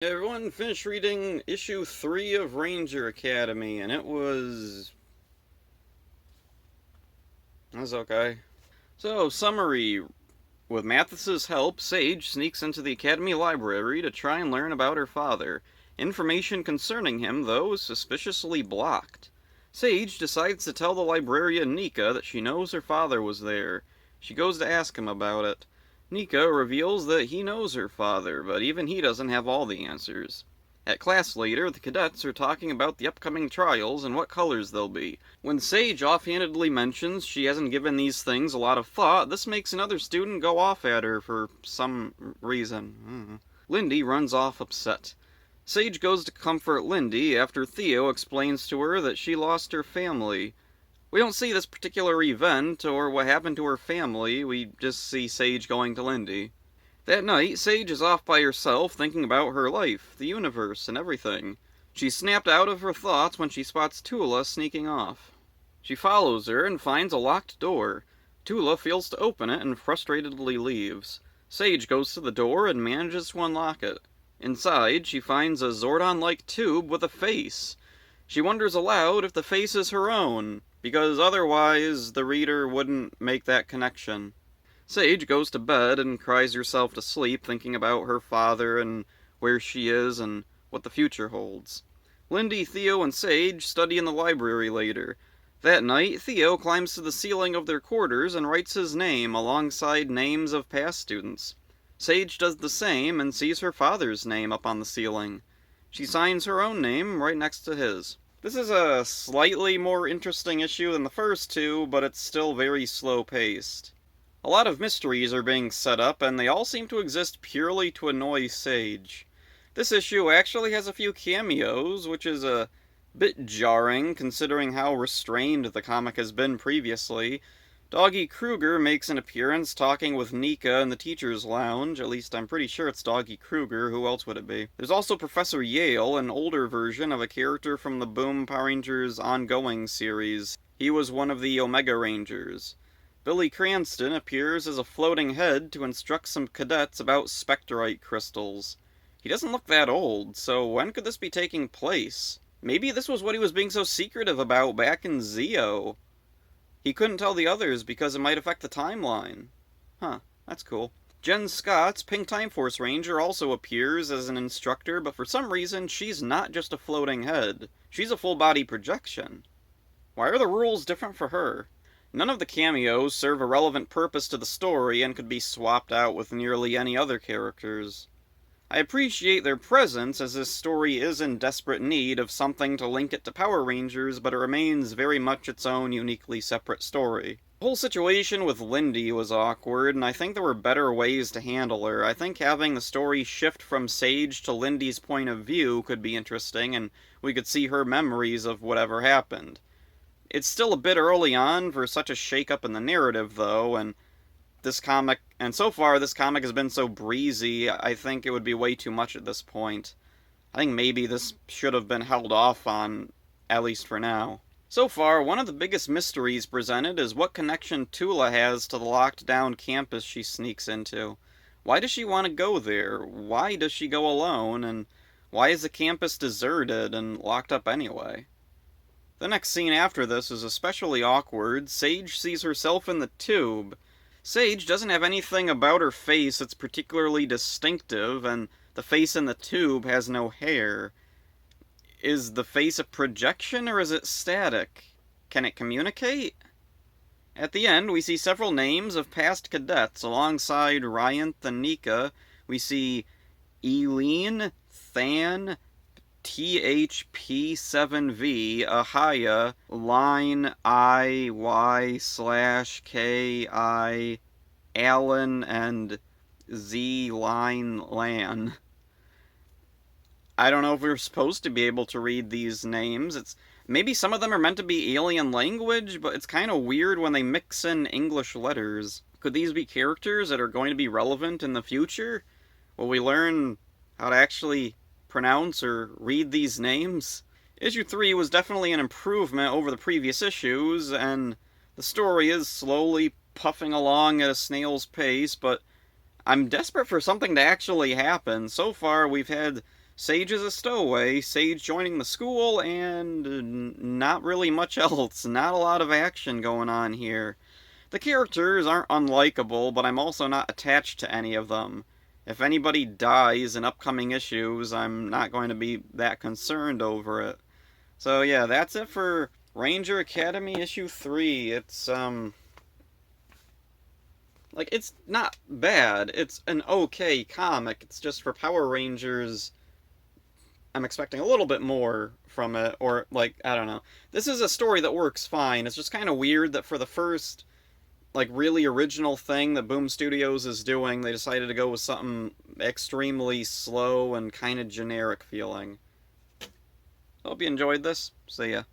Hey everyone, finished reading issue 3 of Ranger Academy, and it was okay. So, summary. With Mathis's help, Sage sneaks into the Academy library to try and learn about her father. Information concerning him, though, is suspiciously blocked. Sage decides to tell the librarian Nika that she knows her father was there. She goes to ask him about it. Nika reveals that he knows her father, but even he doesn't have all the answers. At class later, the cadets are talking about the upcoming trials and what colors they'll be. When Sage offhandedly mentions she hasn't given these things a lot of thought, this makes another student go off at her for some reason. Lindy runs off upset. Sage goes to comfort Lindy after Theo explains to her that she lost her family. We don't see this particular event or what happened to her family, we just see Sage going to Lindy. That night, Sage is off by herself thinking about her life, the universe, and everything. She's snapped out of her thoughts when she spots Tula sneaking off. She follows her and finds a locked door. Tula fails to open it and frustratedly leaves. Sage goes to the door and manages to unlock it. Inside, she finds a Zordon-like tube with a face. She wonders aloud if the face is her own, because otherwise the reader wouldn't make that connection. Sage goes to bed and cries herself to sleep thinking about her father and where she is and what the future holds. Lindy, Theo, and Sage study in the library later. That night, Theo climbs to the ceiling of their quarters and writes his name alongside names of past students. Sage does the same and sees her father's name up on the ceiling. She signs her own name right next to his. This is a slightly more interesting issue than the first two, but it's still very slow-paced. A lot of mysteries are being set up, and they all seem to exist purely to annoy Sage. This issue actually has a few cameos, which is a bit jarring considering how restrained the comic has been previously. Doggy Kruger makes an appearance talking with Nika in the teacher's lounge. At least I'm pretty sure it's Doggy Kruger. Who else would it be? There's also Professor Yale, an older version of a character from the Boom Power Rangers ongoing series. He was one of the Omega Rangers. Billy Cranston appears as a floating head to instruct some cadets about spectrite crystals. He doesn't look that old, so when could this be taking place? Maybe this was what he was being so secretive about back in Zeo. He couldn't tell the others because it might affect the timeline. Huh, that's cool. Jen Scott's Pink Time Force Ranger also appears as an instructor, but for some reason she's not just a floating head. She's a full body projection. Why are the rules different for her? None of the cameos serve a relevant purpose to the story and could be swapped out with nearly any other characters. I appreciate their presence as this story is in desperate need of something to link it to Power Rangers, but it remains very much its own uniquely separate story. The whole situation with Lindy was awkward, and I think there were better ways to handle her. I think having the story shift from Sage to Lindy's point of view could be interesting, and we could see her memories of whatever happened. It's still a bit early on for such a shake-up in the narrative, though, and so far this comic has been so breezy, I think it would be way too much at this point. I think maybe this should have been held off on, at least for now. So far, one of the biggest mysteries presented is what connection Tula has to the locked-down campus she sneaks into. Why does she want to go there? Why does she go alone? And why is the campus deserted and locked up anyway? The next scene after this is especially awkward. Sage sees herself in the tube. Sage doesn't have anything about her face that's particularly distinctive, and the face in the tube has no hair. Is the face a projection or is it static? Can it communicate? At the end, we see several names of past cadets. Alongside Ryanth and Nika, we see Eileen, Than, THP7V, Ahaya, Line IY/KI, Allen, and Z Line Lan. I don't know if we're supposed to be able to read these names. Maybe some of them are meant to be alien language, but it's kind of weird when they mix in English letters. Could these be characters that are going to be relevant in the future? Will we learn how to actually pronounce or read these names? Issue 3 was definitely an improvement over the previous issues, and the story is slowly puffing along at a snail's pace, but I'm desperate for something to actually happen. So far, we've had Sage is a stowaway, Sage joining the school, and not really much else. Not a lot of action going on here. The characters aren't unlikable, but I'm also not attached to any of them. If anybody dies in upcoming issues, I'm not going to be that concerned over it. So yeah, that's it for Ranger Academy issue 3. It's not bad. It's an okay comic. It's just for Power Rangers, I'm expecting a little bit more from it, or I don't know. This is a story that works fine. It's just kind of weird that for the first really original thing that Boom Studios is doing, they decided to go with something extremely slow and kind of generic feeling. Hope you enjoyed this. See ya.